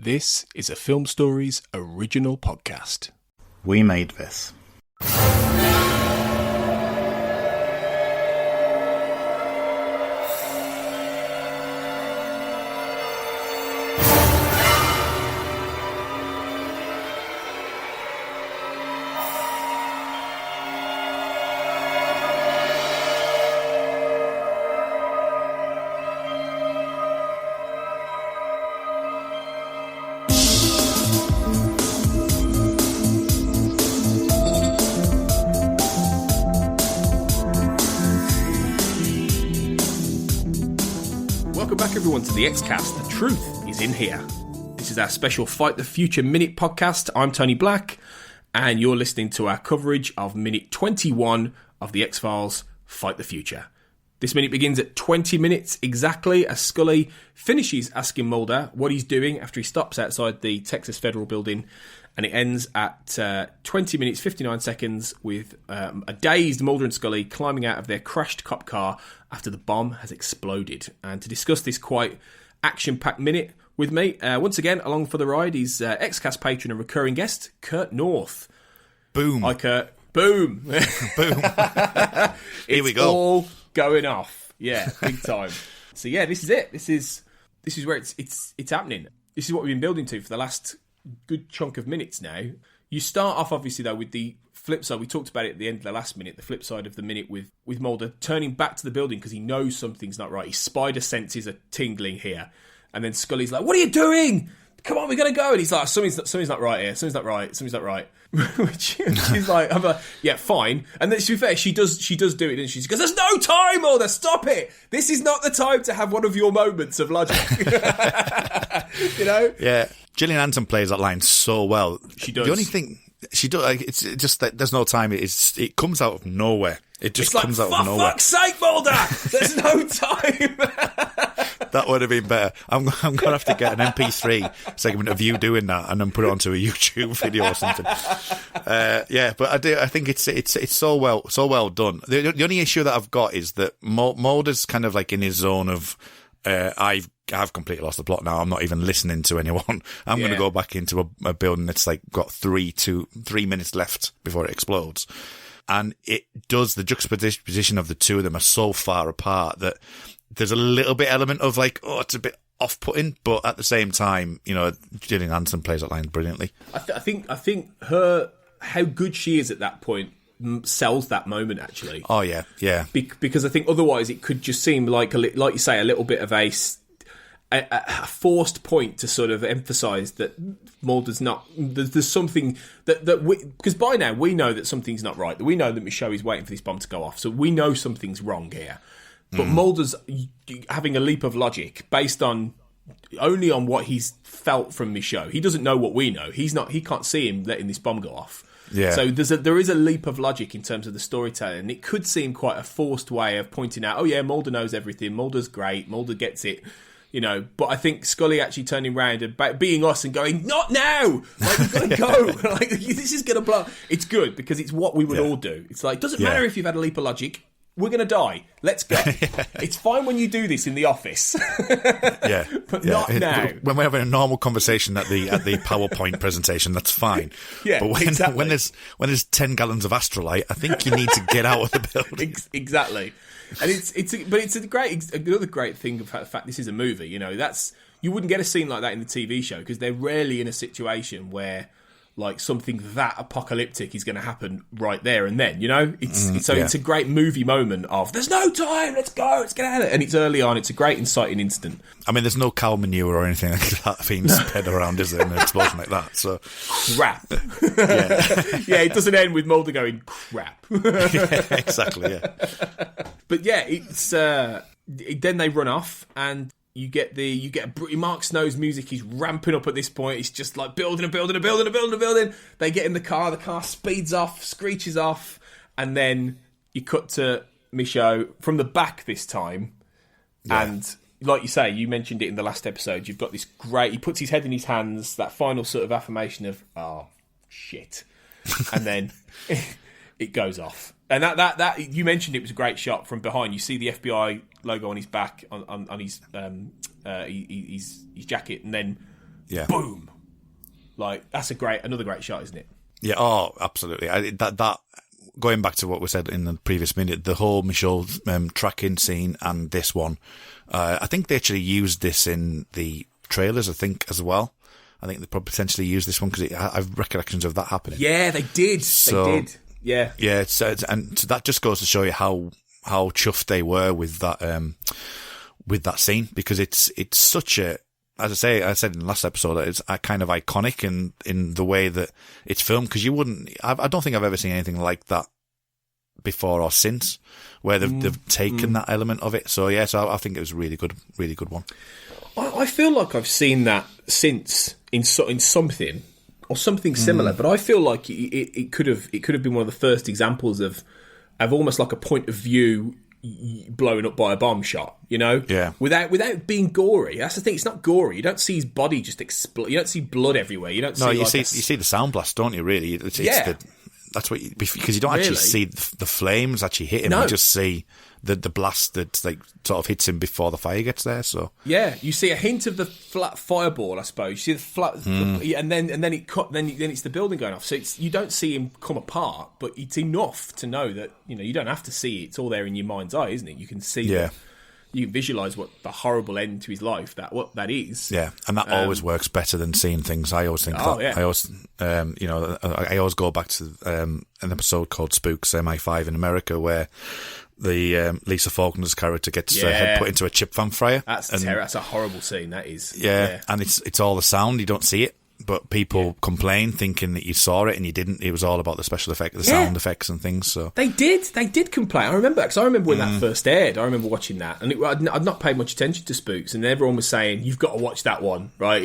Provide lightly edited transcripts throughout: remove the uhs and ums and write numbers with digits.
This is a Film Stories original podcast. We made this. To the X-Cast, the truth is in here. This is our special Fight the Future Minute podcast. I'm Tony Black, and you're listening to our coverage of minute 21 of the X-Files Fight the Future. This minute begins at 20 minutes exactly as Scully finishes asking Mulder what he's doing after he stops outside the Texas Federal Building, and it ends at 20 minutes 59 seconds with a dazed Mulder and Scully climbing out of their crashed cop car after the bomb has exploded. And to discuss this quite action-packed minute with me, once again, along for the ride, is X-Cast patron and recurring guest, Kurt North. Boom. Hi, Kurt. Boom. Boom. Here we go. All going off. Yeah, big time. So yeah, this is it. This is where it's happening. This is what we've been building to for the last good chunk of minutes now. You start off, obviously, though, with the flip side. We talked about it at the end of the last minute, the flip side of the minute with Mulder turning back to the building because he knows something's not right. His spider senses are tingling here. And then Scully's like, what are you doing? Come on, we're going to go. And he's like, something's not right here. Something's not right. Which she's like, yeah, fine. And then, to be fair, she does do it, doesn't she? She goes, there's no time, Mulder, stop it. This is not the time to have one of your moments of logic. You know? Yeah. Gillian Anderson plays that line so well. She does. The only thing she does, like, it's just that there's no time. It comes out of nowhere. It just comes out of nowhere. For fuck's sake, Mulder! There's no time. That would have been better. I'm going to have to get an MP3 segment of you doing that and then put it onto a YouTube video or something. Yeah, but I think it's so well done. The only issue that I've got is that Mulder's kind of like in his zone of I've completely lost the plot now. I'm not even listening to anyone. I'm going to go back into a building that's like got 3 minutes left before it explodes. And it does, the juxtaposition of the two of them are so far apart that there's a little bit element of like, oh, it's a bit off-putting, but at the same time, you know, Gillian Anderson plays that line brilliantly. I think how good she is at that point sells that moment, actually. Oh, yeah. Because I think otherwise it could just seem like you say, a little bit of a forced point to sort of emphasise that Mulder's not. There's something that because by now we know that something's not right. That we know that Michaud is waiting for this bomb to go off, so we know something's wrong here. But Mulder's having a leap of logic based on only on what he's felt from Michaud. He doesn't know what we know. He can't see him letting this bomb go off. Yeah. So there is a leap of logic in terms of the storytelling. And it could seem quite a forced way of pointing out, oh yeah, Mulder knows everything. Mulder's great. Mulder gets it. You know, but I think Scully actually turning around and being us and going, not now! Like, we've got to go! Like, this is going to blow. It's good because it's what we would all do. It's like, doesn't matter if you've had a leap of logic. We're going to die. Let's go. It's fine when you do this in the office. But not now. When we're having a normal conversation at the PowerPoint presentation, that's fine. Yeah, but when there's 10 gallons of Astrolite, I think you need to get out of the building. Exactly. And it's another great thing of the fact this is a movie. You know, you wouldn't get a scene like that in the TV show because they're rarely in a situation where like something that apocalyptic is going to happen right there and then. You know, it's a great movie moment of there's no time. Let's go. Let's get out of it. And it's early on. It's a great inciting instant. I mean, there's no cow manure or anything like that being spread around, is there, in an explosion like that? So crap. Yeah, it doesn't end with Mulder going crap. Yeah, exactly. Yeah. But yeah, it's then they run off and you get Mark Snow's music. He's ramping up at this point. It's just like building. They get in the car speeds off, screeches off, and then you cut to Michaud from the back this time. Yeah. And like you say, you mentioned it in the last episode, you've got this great, he puts his head in his hands, that final sort of affirmation of, oh, shit. And then it goes off. And that you mentioned it was a great shot from behind. You see the FBI logo on his back, on his jacket, and then Yeah. Boom. Like, that's another great shot, isn't it? Yeah, oh, absolutely. That going back to what we said in the previous minute, the whole Michaud tracking scene and this one, I think they actually used this in the trailers, I think, as well. I think they probably potentially used this one because I have recollections of that happening. Yeah, they did. They did. Yeah. Yeah, and so that just goes to show you how chuffed they were with that scene, because it's such a, as I said in the last episode, it's a kind of iconic in the way that it's filmed, because I don't think I've ever seen anything like that before or since, where they've taken that element of it. So yeah, so I think it was a really good one. I feel like I've seen that since in something or something similar, but I feel like it could have been one of the first examples of almost like a point of view blown up by a bomb shot, you know? Yeah. Without being gory. That's the thing. It's not gory. You don't see his body just explode. You don't see blood everywhere. You don't see. No, you see the sound blast, don't you? Really? That's what because you don't actually see the flames actually hit him. No. You just see the blast that like sort of hits him before the fire gets there. So yeah, you see a hint of the flat fireball, I suppose. You see the flat, and then it's the building going off. So you don't see him come apart, but it's enough to know that you don't have to see it. It's all there in your mind's eye, isn't it? You can see. Yeah. You can visualise what the horrible end to his life what that is. Yeah, and that always works better than seeing things. I always think that. Yeah. I always go back to an episode called Spooks MI5 in America, where the Lisa Faulkner's character gets her head put into a chip fan fryer. That's a horrible scene. That is. Yeah, and it's all the sound. You don't see it. But people complain, thinking that you saw it and you didn't. It was all about the special effect, the sound effects and things. So they did complain. I remember when that first aired. I remember watching that, and I'd not paid much attention to Spooks, and everyone was saying, "You've got to watch that one, right?"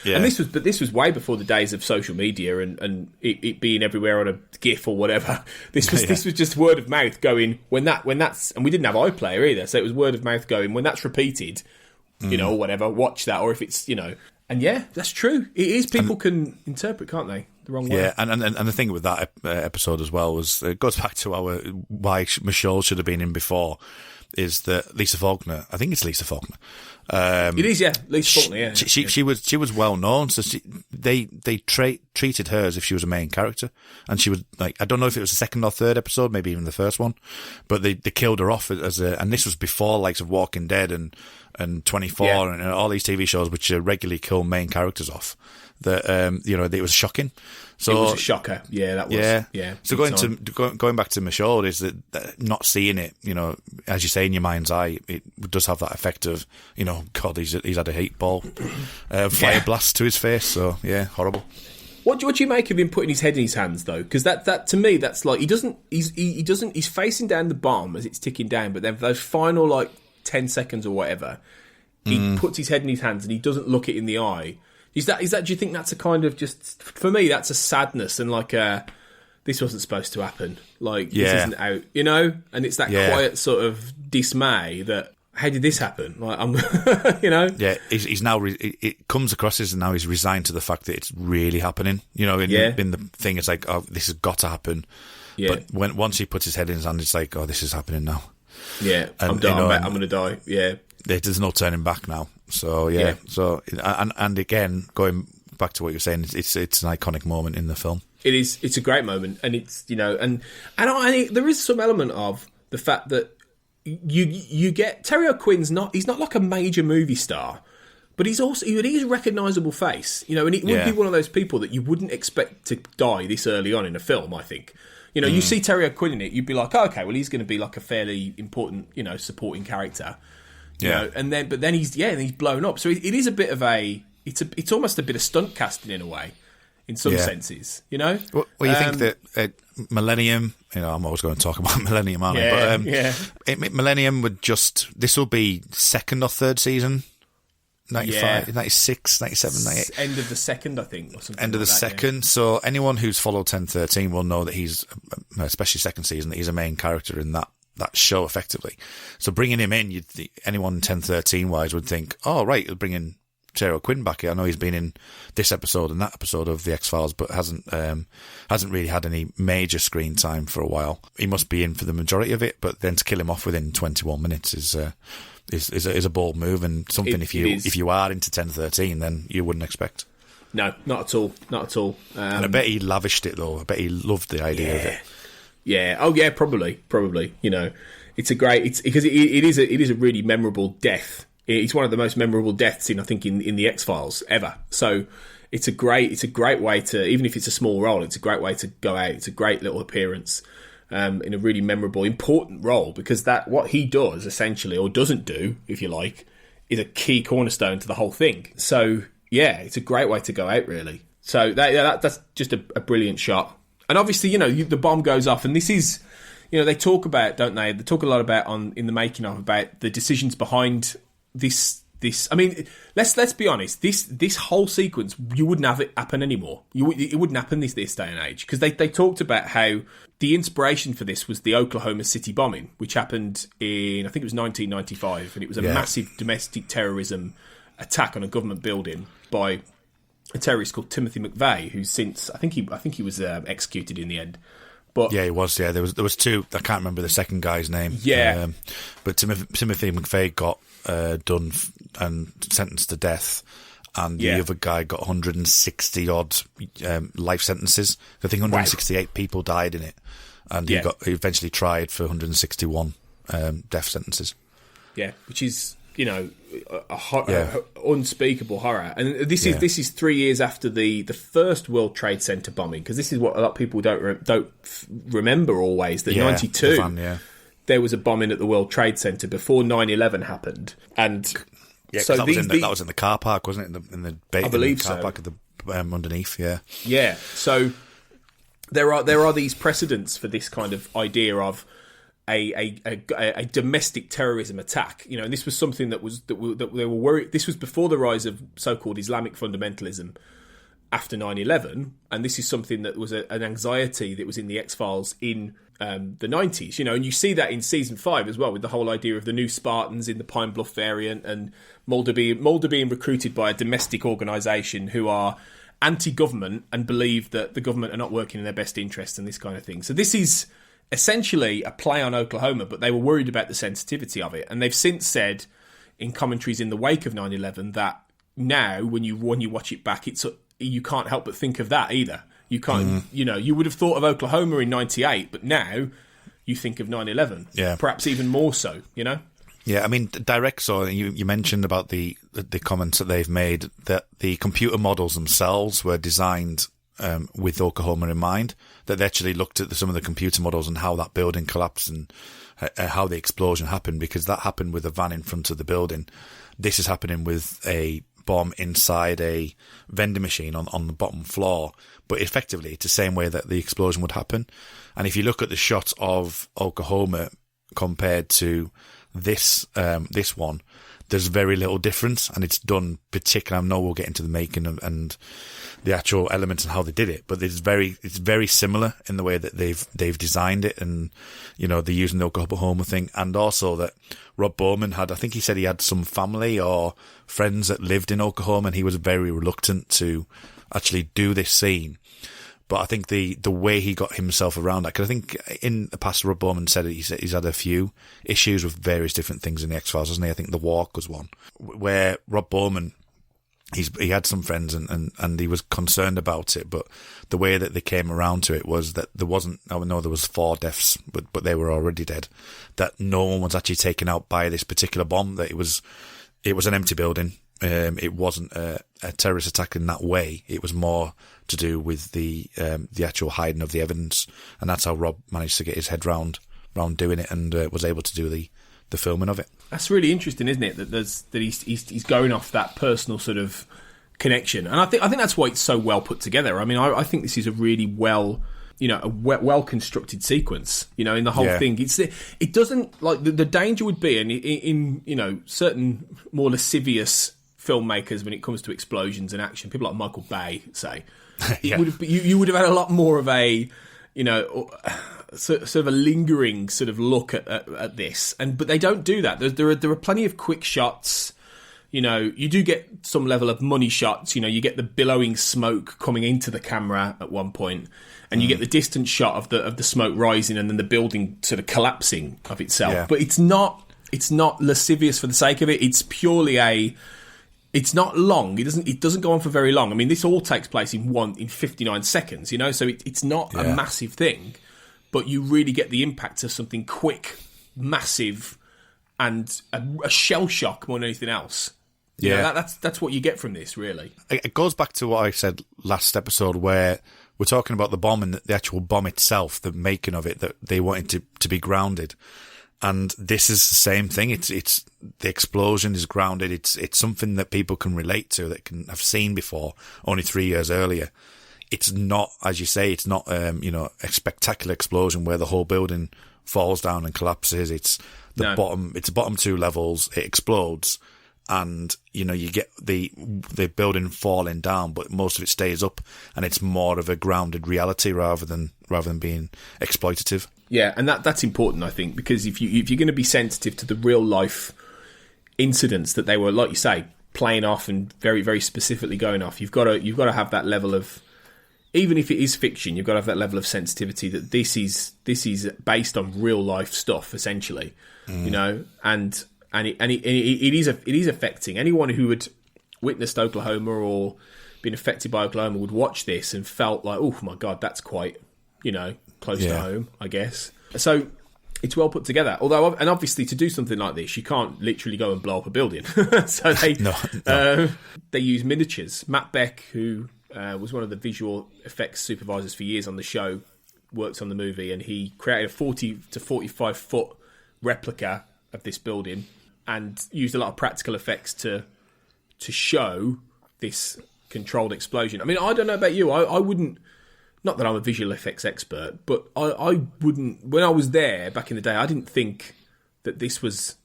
And this was way before the days of social media and it being everywhere on a GIF or whatever. This was just word of mouth going when that's, and we didn't have iPlayer either, so it was word of mouth going when that's repeated, or whatever. Watch that, or if it's And yeah, that's true. It is. People can interpret, can't they, the wrong way? Yeah, and the thing with that episode as well was, it goes back to why Michaud should have been in before, is that Lisa Faulkner, I think it's Lisa Faulkner. It is, yeah, Lisa Faulkner, yeah. She was well known, so they treated her as if she was a main character, and she was like, I don't know if it was the second or third episode, maybe even the first one, but they killed her off and this was before likes of Walking Dead and 24 and all these TV shows which regularly kill main characters off. That it was shocking. So it was a shocker. Yeah, that was. Yeah. So going back to Michaud is that not seeing it, as you say in your mind's eye, it does have that effect of, God, he's had a heat ball, fire blast to his face. So yeah, horrible. What do you make of him putting his head in his hands though? Because that to me, that's like he's facing down the bomb as it's ticking down, but then for those final 10 seconds or whatever, he puts his head in his hands and he doesn't look it in the eye. Is that? Do you think that's a kind of just, for me, that's a sadness and this wasn't supposed to happen. This isn't out, And it's that quiet sort of dismay that, how did this happen? Yeah, he's now, it comes across as now he's resigned to the fact that it's really happening. In the thing, it's like, oh, this has got to happen. Yeah. But once he puts his head in his hand, it's like, oh, this is happening now. Yeah, I'm done. I'm going to die. Yeah. There's no turning back now. So yeah. So and again, going back to what you're saying, it's an iconic moment in the film. It is. It's a great moment, and it's and there is some element of the fact that you get Terry O'Quinn's he's not like a major movie star, but he's a recognisable face, and it would be one of those people that you wouldn't expect to die this early on in a film. I think. You see Terry O'Quinn in it, you'd be like, oh, okay, well, he's going to be like a fairly important, supporting character. But then he's blown up. So it is a bit of it's almost a bit of stunt casting in a way, in some senses, Well, you think that Millennium, I'm always going to talk about Millennium, aren't I? But Millennium this will be second or third season. 95, 96, 97, 98. End of the second, I think. Or something End of the second. Yeah. So anyone who's followed 1013 will know that he's, especially second season, that he's a main character in that show effectively. So bringing him in, anyone 1013 wise would think, oh, right, he'll bring in Sarah Quinn back here. I know he's been in this episode and that episode of the X-Files, but hasn't really had any major screen time for a while. He must be in for the majority of it, but then to kill him off within 21 minutes is a bold move, and something if you are into 1013, then you wouldn't expect. No, not at all. Not at all. And I bet he lavished it, though. I bet he loved the idea of it. Yeah. Oh, yeah. Probably. You know, because it is a really memorable death. It's one of the most memorable deaths in the X-Files ever. So it's a great way to, even if it's a small role, it's a great way to go out. It's a great little appearance in a really memorable, important role, because that what he does essentially, or doesn't do, if you like, is a key cornerstone to the whole thing. So. Yeah, it's a great way to go out, really. So that's just a brilliant shot. And obviously, you know, the bomb goes off, and this is, you know, they talk about, don't they? They talk a lot about in the making of about the decisions behind this. I mean, let's be honest. This whole sequence, you wouldn't have it happen anymore. It wouldn't happen this day and age, because they talked about how the inspiration for this was the Oklahoma City bombing, which happened in, I think it was 1995, and it was a massive domestic terrorism attack on a government building by a terrorist called Timothy McVeigh, who's since I think he was executed in the end. But yeah, he was. Yeah, there was two. I can't remember the second guy's name. Yeah, but Timothy McVeigh got done and sentenced to death, and the other guy got 160 odd life sentences. I think 168 people died in it, and he eventually tried for 161 death sentences. Yeah, which is, you know, a unspeakable horror. And this is 3 years after the first World Trade Center bombing, because this is what a lot of people don't remember always, that 92 there was a bombing at the World Trade Center before 9/11 happened. And so that was in the car park, wasn't it? In the I believe car park at the underneath. Yeah. So there are these precedents for this kind of idea of a domestic terrorism attack, you know, and this was something that they were worried. This was before the rise of so-called Islamic fundamentalism after 9/11, and this is something that was an anxiety that was in the X-Files in the 90s, you know, and you see that in season 5 as well, with the whole idea of the new Spartans in the Pine Bluff variant, and Mulder being recruited by a domestic organisation who are anti-government and believe that the government are not working in their best interest and this kind of thing. So this is essentially a play on Oklahoma, but they were worried about the sensitivity of it, and they've since said in commentaries in the wake of 9/11 that now when you watch it back, you can't help but think of that either. You can't, you know, you would have thought of Oklahoma in 98, but now you think of 9/11, perhaps even more so, you know. Yeah, I mean, so you mentioned about the comments that they've made, that the computer models themselves were designed with Oklahoma in mind, that they actually looked at some of the computer models and how that building collapsed and how the explosion happened, because that happened with a van in front of the building. This is happening with a bomb inside a vending machine on the bottom floor, but effectively it's the same way that the explosion would happen. And if you look at the shot of Oklahoma compared to this one, there's very little difference, and it's done particularly. I know we'll get into the making and the actual elements and how they did it, but it's very similar in the way that they've designed it, and you know, they're using the Oklahoma thing, and also that Rob Bowman I think he said he had some family or friends that lived in Oklahoma, and he was very reluctant to actually do this scene. But I think the way he got himself around that, because I think in the past Rob Bowman said he's had a few issues with various different things in the X-Files, hasn't he? I think the walk was one where Rob Bowman, he had some friends and he was concerned about it, but the way that they came around to it was that there wasn't, I know there was 4 deaths, but they were already dead, that no one was actually taken out by this particular bomb, that it was an empty building. It wasn't a terrorist attack in that way. It was more to do with the actual hiding of the evidence, and that's how Rob managed to get his head round doing it, and was able to do the filming of it. That's really interesting, isn't it? That he's going off that personal sort of connection, and I think that's why it's so well put together. I mean, I think this is a really well constructed sequence, you know, in the whole thing. It doesn't, like, the danger would be in you know, certain more lascivious filmmakers when it comes to explosions and action, people like Michael Bay, say, you would have had a lot more of a, you know, sort of a lingering sort of look at this, but they don't do that. There are plenty of quick shots. You know, you do get some level of money shots. You know, you get the billowing smoke coming into the camera at one point, and you get the distant shot of the smoke rising, and then the building sort of collapsing of itself. Yeah. But it's not lascivious for the sake of it. It's purely it's not long. It doesn't go on for very long. I mean, this all takes place in 59 seconds. You know, so it's not a massive thing, but you really get the impact of something quick, massive, and a shell shock more than anything else. You know, that's what you get from this, really. It goes back to what I said last episode, where we're talking about the bomb and the actual bomb itself, the making of it, that they wanted to be grounded. And this is the same thing. It's the explosion is grounded. It's something that people can relate to, that can have seen before, only 3 years earlier. It's not, as you say, it's not a spectacular explosion where the whole building falls down and collapses. It's the bottom. It's bottom two levels. It explodes. And, you know, you get the building falling down, but most of it stays up, and it's more of a grounded reality rather than being exploitative. Yeah, and that's important, I think, because if you're going to be sensitive to the real life incidents that they were, like you say, playing off and very, very specifically going off, you've got to have that level of, even if it is fiction, you've got to have that level of sensitivity that this is based on real life stuff, essentially, you know, and it is affecting anyone who had witnessed Oklahoma or been affected by Oklahoma would watch this and felt like, oh my God, that's quite, you know, close to home, I guess. So it's well put together. Although, and obviously, to do something like this, you can't literally go and blow up a building. So they use miniatures. Matt Beck, who was one of the visual effects supervisors for years on the show, works on the movie, and he created a 40 to 45 foot replica of this building, and used a lot of practical effects to show this controlled explosion. I mean, I don't know about you. I wouldn't, not that I'm a visual effects expert, but I wouldn't, when I was there back in the day, I didn't think that this was,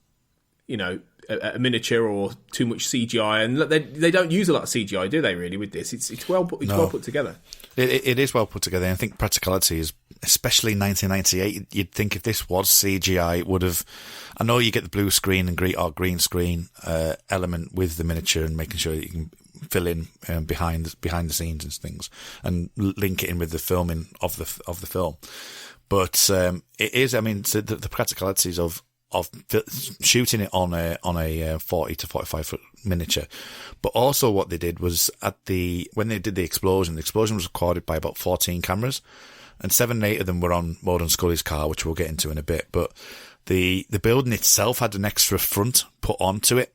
you know, a miniature or too much CGI. And they don't use a lot of CGI, do they, really, with this? It's well put together. It is well put together. And I think practicality is, especially 1998, you'd think if this was CGI, it would have, I know you get the blue screen and green screen element with the miniature and making sure that you can fill in behind the scenes and things, and link it in with the filming of the film. But it is, I mean, so the practicalities of shooting it on a 40 to 45 foot miniature, but also what they did was when they did the explosion was recorded by about 14 cameras, and 7 or 8 of them were on Mulder and Scully's car, which we'll get into in a bit. But the building itself had an extra front put onto it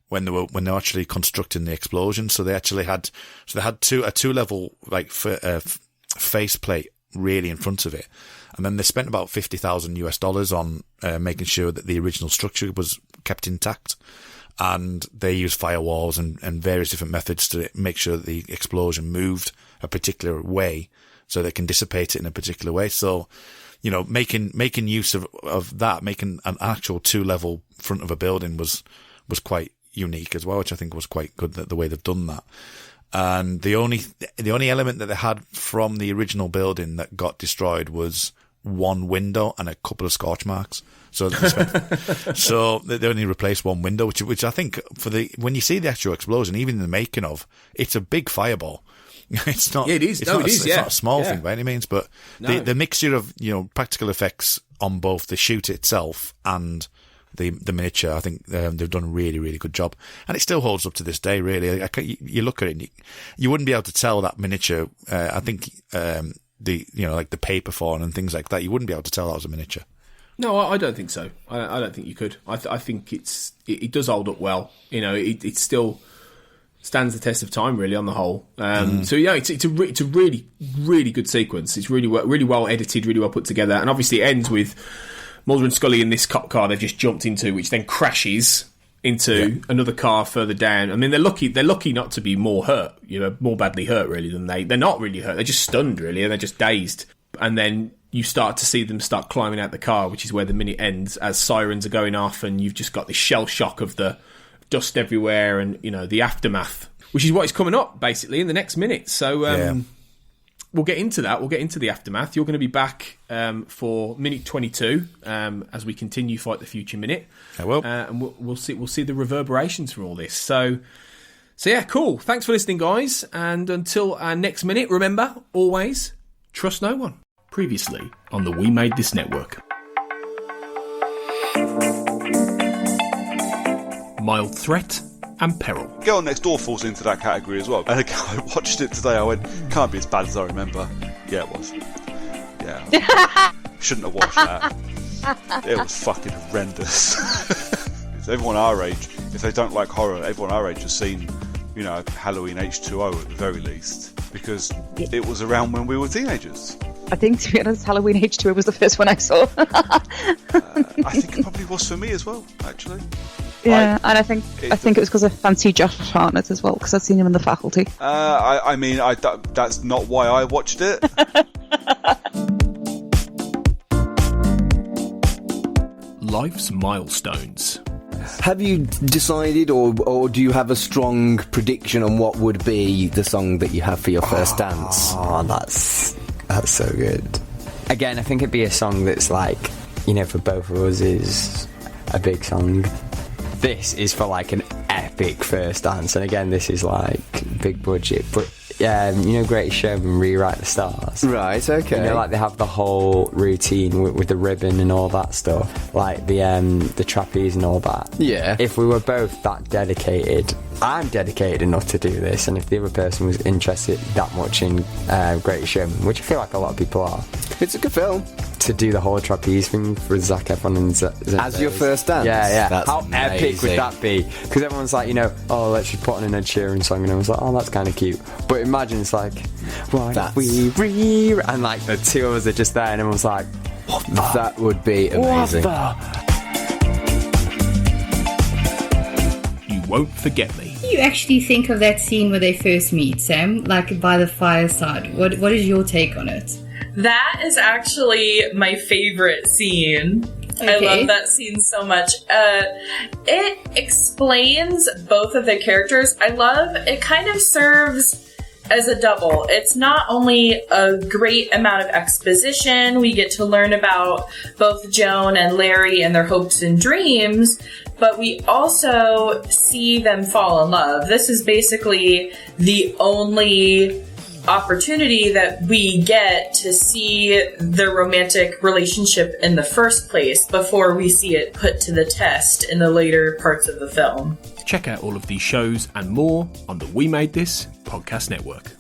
when they were actually constructing the explosion. So they had a 2 level like faceplate really in front of it, and then they spent about $50,000 on making sure that the original structure was kept intact, and they used firewalls and various different methods to make sure that the explosion moved a particular way, so they can dissipate it in a particular way. So, you know, making use of that, making an actual 2 level front of a building was quite unique as well, which I think was quite good, the way they've done that. And the only element that they had from the original building that got destroyed was one window and a couple of scorch marks. So they only replaced one window, which I think when you see the actual explosion, even in the making of, it's a big fireball. It's not. Yeah, it is. It's not a small thing by any means, but the mixture of, you know, practical effects on both the shoot itself and the miniature, I think they've done a really, really good job, and it still holds up to this day. Really, you look at it, you wouldn't be able to tell that miniature. I think like the paper fawn and things like that, you wouldn't be able to tell that was a miniature. No, I don't think so. I don't think you could. I think it does hold up well. You know, it still stands the test of time, really, on the whole. So yeah, it's a really, really good sequence. It's really well edited, really well put together, and obviously it ends with Mulder and Scully in this cop car they've just jumped into, which then crashes into another car further down. I mean, they're lucky not to be more badly hurt, really, than they're not really hurt. They're just stunned, really, and they're just dazed. And then you start to see them start climbing out the car, which is where the minute ends, as sirens are going off, and you've just got this shell shock of the dust everywhere and, you know, the aftermath, which is what is coming up, basically, in the next minute. So, we'll get into that. We'll get into the aftermath. You're going to be back for minute 22 as we continue Fight the Future Minute. I will. And we'll see the reverberations from all this. So yeah, cool. Thanks for listening, guys. And until our next minute, remember, always trust no one. Previously on the We Made This Network. Mild threat and peril. Girl Next Door falls into that category as well. And again, I watched it today, I went, can't be as bad as I remember. Yeah, it was. Yeah. Shouldn't have watched that. It was fucking horrendous. Everyone our age, if they don't like horror, everyone our age has seen, Halloween H2O at the very least. Because it was around when we were teenagers. I think, to be honest, Halloween H2O was the first one I saw. I think it probably was for me as well, actually. Yeah, and I think it was because I fancied Josh Hartnett as well, because I'd seen him in The Faculty. That's not why I watched it. Life's milestones. Have you decided, or do you have a strong prediction on what would be the song that you have for your first dance? Oh, that's so good. Again, I think it'd be a song that's like, for both of us is a big song. This is for like an epic first dance, and again, this is like big budget, but Greatest Showman, Rewrite the Stars. Right, okay. Like they have the whole routine with the ribbon and all that stuff, like the trapeze and all that. Yeah. If we were both that dedicated, I'm dedicated enough to do this, and if the other person was interested that much in Greatest Showman, which I feel like a lot of people are, it's a good film. To do the whole trapeze thing for Zac Efron and Zendaya. As your first dance? Yeah. That's How amazing. epic would that be? Because everyone's like, let's just put on an Ed Sheeran song, and everyone's like, oh, that's kind of cute. But imagine it's like, why don't we and like the two of us are just there, and everyone's like, what the? That would be amazing. You won't forget me. What do you actually think of that scene where they first meet, Sam? Like by the fireside. What is your take on it? That is actually my favorite scene. Okay. I love that scene so much. It explains both of the characters. It kind of serves as a double. It's not only a great amount of exposition, we get to learn about both Joan and Larry and their hopes and dreams, but we also see them fall in love. This is basically the only opportunity that we get to see the romantic relationship in the first place before we see it put to the test in the later parts of the film. Check out all of these shows and more on the We Made This Podcast Network.